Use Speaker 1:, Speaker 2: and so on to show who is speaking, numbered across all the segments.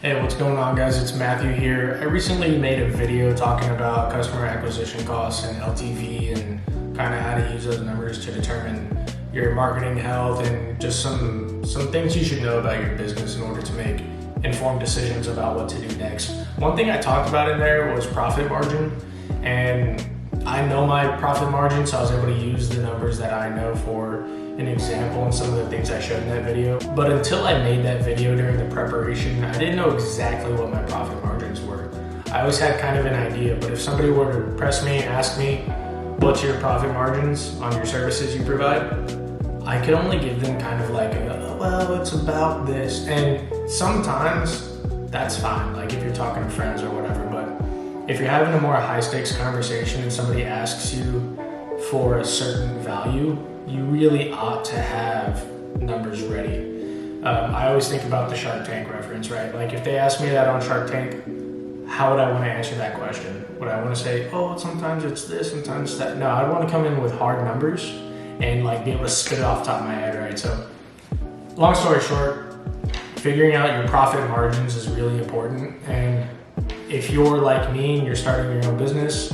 Speaker 1: Hey, what's going on, guys? It's Matthew here. I recently made a video talking about customer acquisition costs and LTV and kind of how to use those numbers to determine your marketing health and just some things you should know about your business in order to make informed decisions about what to do next. One thing I talked about in there was profit margin, and I know my profit margin, so I was able to use the numbers that I know for an example and some of the things I showed in that video. But until I made that video during the preparation, I didn't know exactly what my profit margins were. I always had kind of an idea, but if somebody were to press me and ask me, what's your profit margins on your services you provide? I could only give them kind of like, well, it's about this. And sometimes that's fine, like if you're talking to friends or whatever, but if you're having a more high stakes conversation and somebody asks you for a certain value, you really ought to have numbers ready. I always think about the Shark Tank reference, right? Like if they ask me that on Shark Tank, how would I want to answer that question? Would I want to say, oh, sometimes it's this, sometimes that? No, I'd want to come in with hard numbers and like be able to spit it off the top of my head, right? So long story short, figuring out your profit margins is really important. And if you're like me and you're starting your own business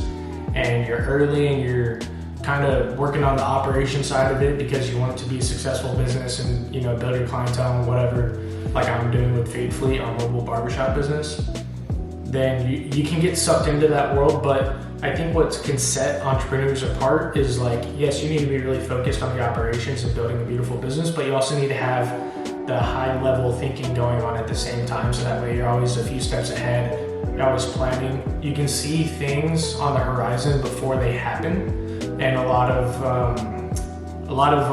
Speaker 1: and you're early and you're kind of working on the operation side of it because you want it to be a successful business and, you know, build your clientele and whatever, like I'm doing with Feed Fleet, our mobile barbershop business, then you can get sucked into that world. But I think what can set entrepreneurs apart is like, yes, you need to be really focused on the operations and building a beautiful business, but you also need to have the high level thinking going on at the same time. So that way you're always a few steps ahead. You're always planning. You can see things on the horizon before they happen. And a lot of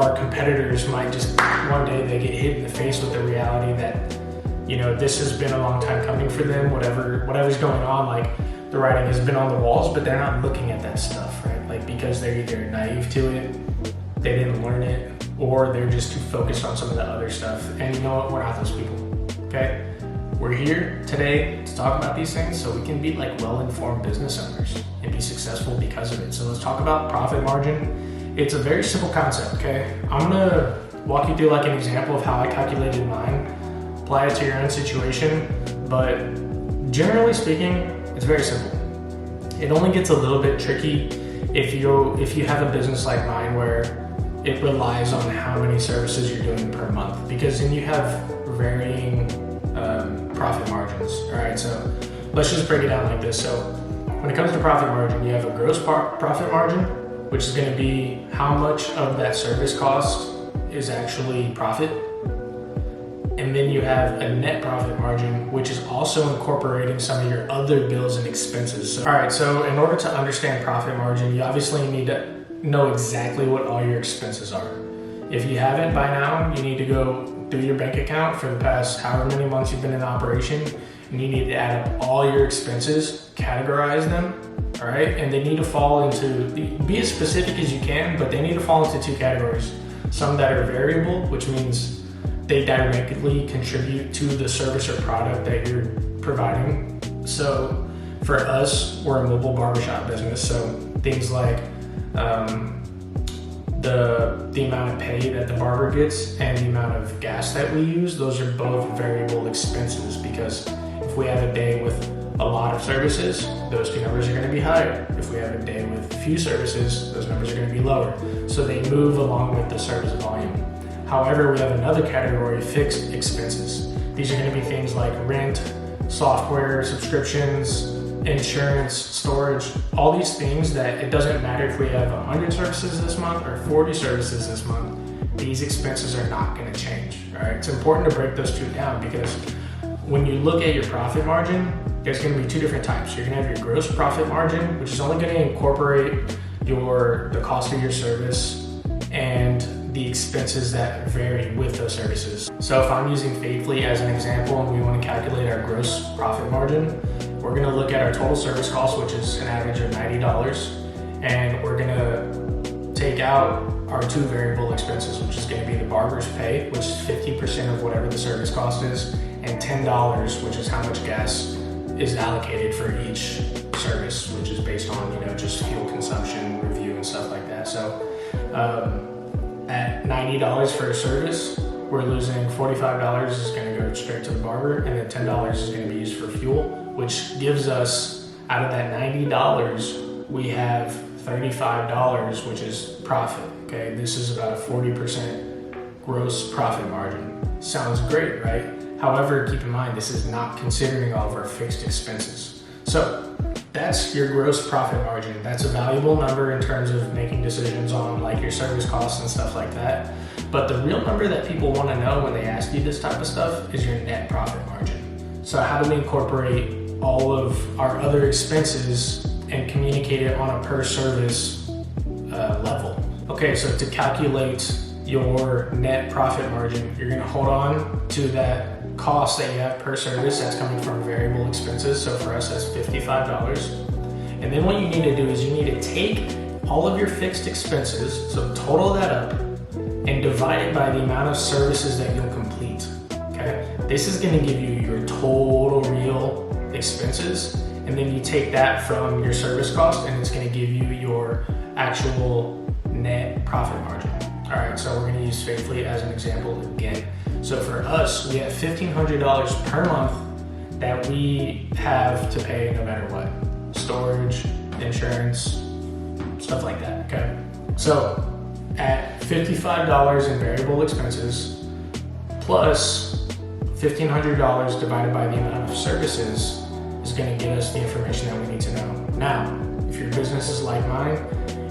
Speaker 1: our competitors might just one day they get hit in the face with the reality that, you know, this has been a long time coming for them. Whatever's going on, like the writing has been on the walls, but they're not looking at that stuff, right? Like because they're either naive to it, they didn't learn it, or they're just too focused on some of the other stuff. And you know what? We're not those people. Okay. We're here today to talk about these things so we can be like well-informed business owners and be successful because of it. So let's talk about profit margin. It's a very simple concept, okay? I'm gonna walk you through like an example of how I calculated mine, apply it to your own situation, but generally speaking, it's very simple. It only gets a little bit tricky if you have a business like mine where it relies on how many services you're doing per month, because then you have varying profit margins. All right, so let's just break it down like this. So when it comes to profit margin, you have a gross profit margin, which is going to be how much of that service cost is actually profit. And then you have a net profit margin, which is also incorporating some of your other bills and expenses. So, all right, so in order to understand profit margin, you obviously need to know exactly what all your expenses are. If you haven't by now, you need to go through your bank account for the past however many months you've been in operation, and you need to add up all your expenses, categorize them, all right? And they need to fall into, be as specific as you can, but they need to fall into two categories. Some that are variable, which means they directly contribute to the service or product that you're providing. So for us, we're a mobile barbershop business, so things like the amount of pay that the barber gets and the amount of gas that we use, those are both variable expenses, because if we have a day with a lot of services, those two numbers are going to be higher. If we have a day with few services, those numbers are going to be lower. So they move along with the service volume. However, we have another category, fixed expenses. These are going to be things like rent, software, subscriptions, insurance, storage, all these things that it doesn't matter if we have 100 services this month or 40 services this month, these expenses are not going to change. All right, it's important to break those two down, because when you look at your profit margin, there's going to be two different types. You're going to have your gross profit margin, which is only going to incorporate the cost of your service and the expenses that vary with those services. So if I'm using Feed Fleet as an example and we want to calculate our gross profit margin, we're going to look at our total service cost, which is an average of $90, and we're going to take out our two variable expenses, which is going to be the barber's pay, which is 50% of whatever the service cost is, and $10, which is how much gas is allocated for each service, which is based on, you know, just fuel consumption, review, and stuff like that. So at $90 for a service, we're losing $45 is gonna go straight to the barber, and then $10 is gonna be used for fuel, which gives us, out of that $90, we have $35, which is profit, okay? This is about a 40% gross profit margin. Sounds great, right? However, keep in mind, this is not considering all of our fixed expenses. So that's your gross profit margin. That's a valuable number in terms of making decisions on like your service costs and stuff like that. But the real number that people want to know when they ask you this type of stuff is your net profit margin. So how do we incorporate all of our other expenses and communicate it on a per service level? Okay, so to calculate your net profit margin, you're gonna hold on to that cost that you have per service that's coming from variable expenses. So for us, that's $55. And then what you need to do is you need to take all of your fixed expenses, so total that up, and divide it by the amount of services that you'll complete, okay? This is gonna give you your total real expenses, and then you take that from your service cost, and it's gonna give you your actual net profit margin. All right, so we're gonna use Faithfully as an example again. So for us, we have $1,500 per month that we have to pay no matter what. Storage, insurance, stuff like that, okay? So at $55 in variable expenses, plus $1,500 divided by the amount of services is gonna give us the information that we need to know. Now, if your business is like mine,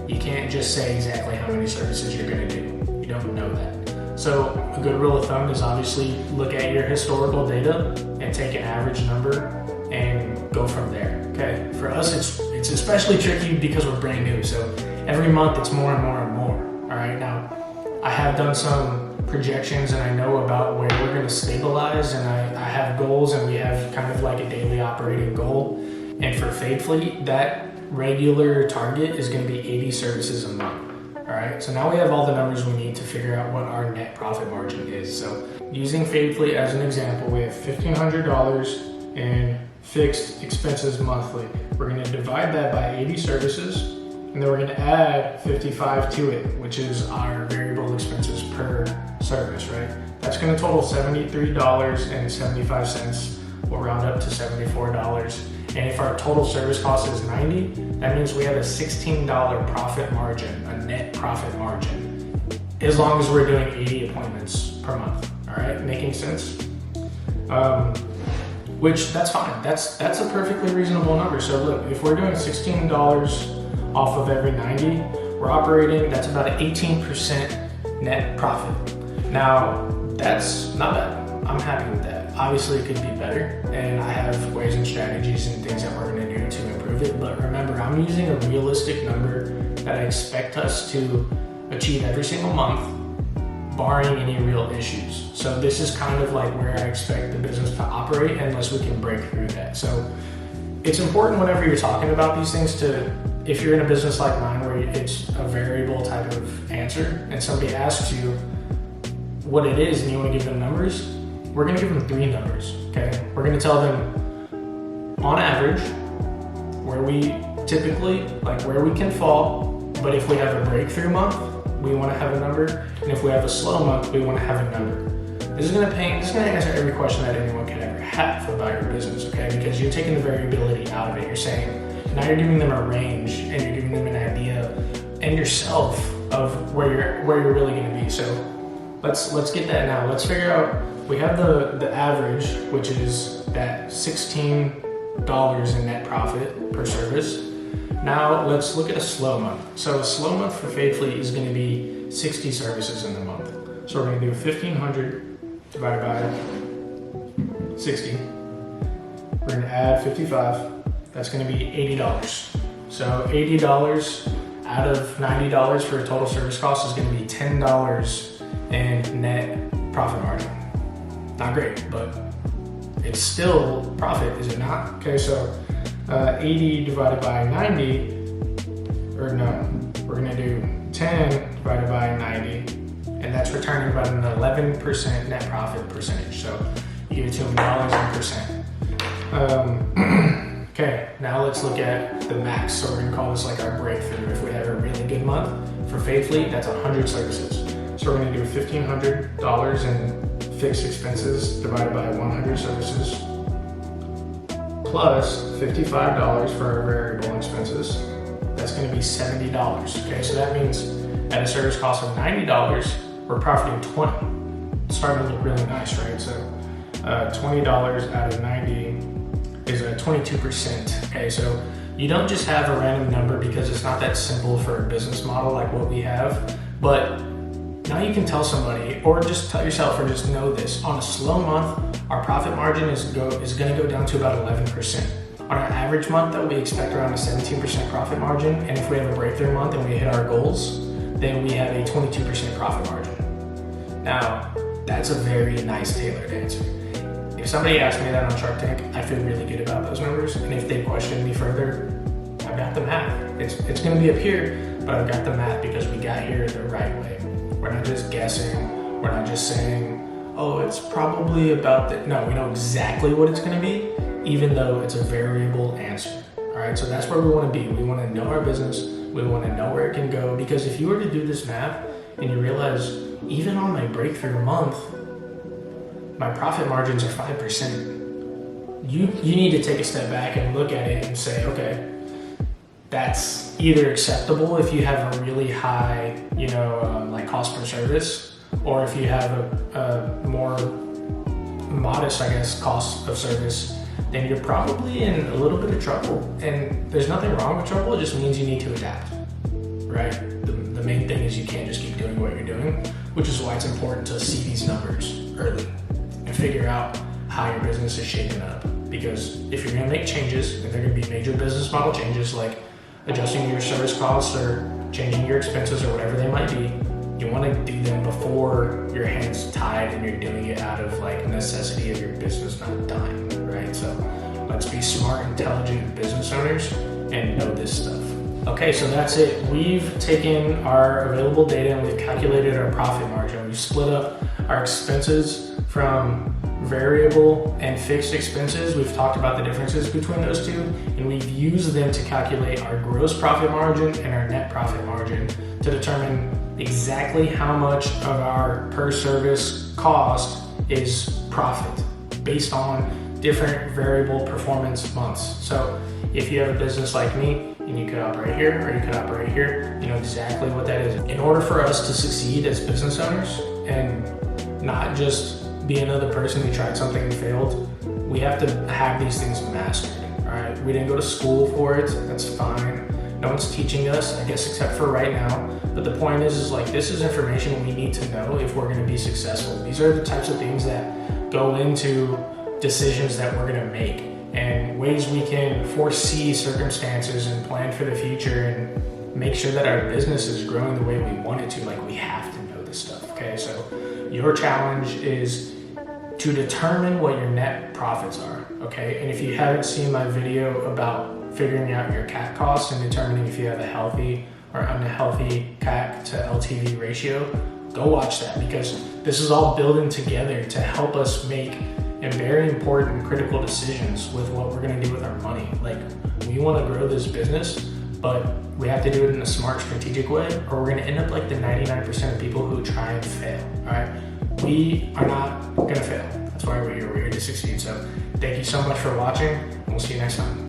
Speaker 1: you can't just say exactly how many services you're gonna do. You don't know that. So a good rule of thumb is obviously look at your historical data and take an average number and go from there, okay? For us, it's especially tricky because we're brand new. So every month it's more and more and more, all right? Now, I have done some projections and I know about where we're gonna stabilize, and I have goals, and we have kind of like a daily operating goal. And for Faithfully, that regular target is gonna be 80 services a month. All right, so now we have all the numbers we need to figure out what our net profit margin is. So using Faithfully as an example, we have $1,500 in fixed expenses monthly. We're gonna divide that by 80 services, and then we're gonna add 55 to it, which is our variable expenses per service, right? That's gonna total $73.75. We'll round up to $74. And if our total service cost is $90, that means we have a $16 profit margin, a net profit margin, as long as we're doing 80 appointments per month. All right, making sense? Which that's fine. That's a perfectly reasonable number. So look, if we're doing $16 off of every 90, we're operating, that's about an 18% net profit. Now, that's not bad. I'm happy with that. Obviously, it could be better, and I have ways and strategies and things that we're gonna do to improve it. But remember, I'm using a realistic number that I expect us to achieve every single month, barring any real issues. So this is kind of like where I expect the business to operate unless we can break through that. So it's important whenever you're talking about these things to, if you're in a business like mine where it's a variable type of answer and somebody asks you what it is and you wanna give them numbers, we're gonna give them 3 numbers, okay? We're gonna tell them, on average, where we typically, like where we can fall, but if we have a breakthrough month, we wanna have a number, and if we have a slow month, we wanna have a number. This is gonna answer every question that anyone can ever have about your business, okay? Because you're taking the variability out of it. You're saying, now you're giving them a range, and you're giving them an idea, and yourself of where you're really gonna be. So let's get that now. Let's figure out, we have the average, which is that $16 in net profit per service. Now let's look at a slow month. So a slow month for Faithfully is gonna be 60 services in the month. So we're gonna do 1,500 divided by 60. We're gonna add 55. That's gonna be $80. So $80 out of $90 for a total service cost is gonna be $10 in net profit margin. Not great, but it's still profit, is it not? Okay, so 80 divided by 90, or no, we're gonna do 10 divided by 90, and that's returning about an 11% net profit percentage. So you give it to them dollars and percent. Okay, now let's look at the max. So we're gonna call this like our breakthrough. If we have a really good month for Faithfully, that's 100 services. So So we're gonna do $1,500 in fixed expenses divided by 100 services, plus $55 for our variable expenses. That's gonna be $70, okay? So that means at a service cost of $90, we're profiting 20. It's starting to look really nice, right? So $20 out of 90 is a 22%, okay? So you don't just have a random number because it's not that simple for a business model like what we have, but now you can tell somebody, or just tell yourself, or just know this, on a slow month, our profit margin is gonna go down to about 11%. On our average month, that we expect around a 17% profit margin, and if we have a breakthrough month and we hit our goals, then we have a 22% profit margin. Now, that's a very nice tailored answer. If somebody asked me that on Shark Tank, I feel really good about those numbers, and if they question me further, I've got the math. It's gonna be up here, but I've got the math because we got here the right way. We're not just guessing, we're not just saying, oh, it's probably about that. No, we know exactly what it's gonna be, even though it's a variable answer. All right, so that's where we wanna be. We wanna know our business, we wanna know where it can go, because if you were to do this math and you realize, even on my breakthrough month, my profit margins are 5%. You need to take a step back and look at it and say, okay, that's either acceptable if you have a really high, like cost per service, or if you have a more modest, I guess, cost of service, then you're probably in a little bit of trouble. And there's nothing wrong with trouble, it just means you need to adapt, right? The main thing is you can't just keep doing what you're doing, which is why it's important to see these numbers early and figure out how your business is shaping up. Because if you're gonna make changes, and they're gonna be major business model changes like adjusting your service costs or changing your expenses or whatever they might be, you wanna do them before your hands tied and you're doing it out of like necessity of your business not dying, right? So let's be smart, intelligent business owners and know this stuff. Okay, so that's it. We've taken our available data and we've calculated our profit margin. We've split up our expenses from variable and fixed expenses. We've talked about the differences between those two, and we've used them to calculate our gross profit margin and our net profit margin to determine exactly how much of our per service cost is profit based on different variable performance months. So if you have a business like me and you could operate here or you could operate here, you know exactly what that is. In order for us to succeed as business owners and not just be another person who tried something and failed, we have to have these things mastered, all right? We didn't go to school for it, that's fine. No one's teaching us, I guess, except for right now. But the point is like, this is information we need to know if we're gonna be successful. These are the types of things that go into decisions that we're gonna make and ways we can foresee circumstances and plan for the future and make sure that our business is growing the way we want it to. Like, we have to know this stuff, okay? So your challenge is to determine what your net profits are, okay? And if you haven't seen my video about figuring out your CAC costs and determining if you have a healthy or unhealthy CAC to LTV ratio, go watch that, because this is all building together to help us make very important critical decisions with what we're gonna do with our money. Like, we wanna grow this business, but we have to do it in a smart, strategic way, or we're gonna end up like the 99% of people who try and fail, all right? We are not gonna fail. That's why we're here to succeed. So thank you so much for watching, and we'll see you next time.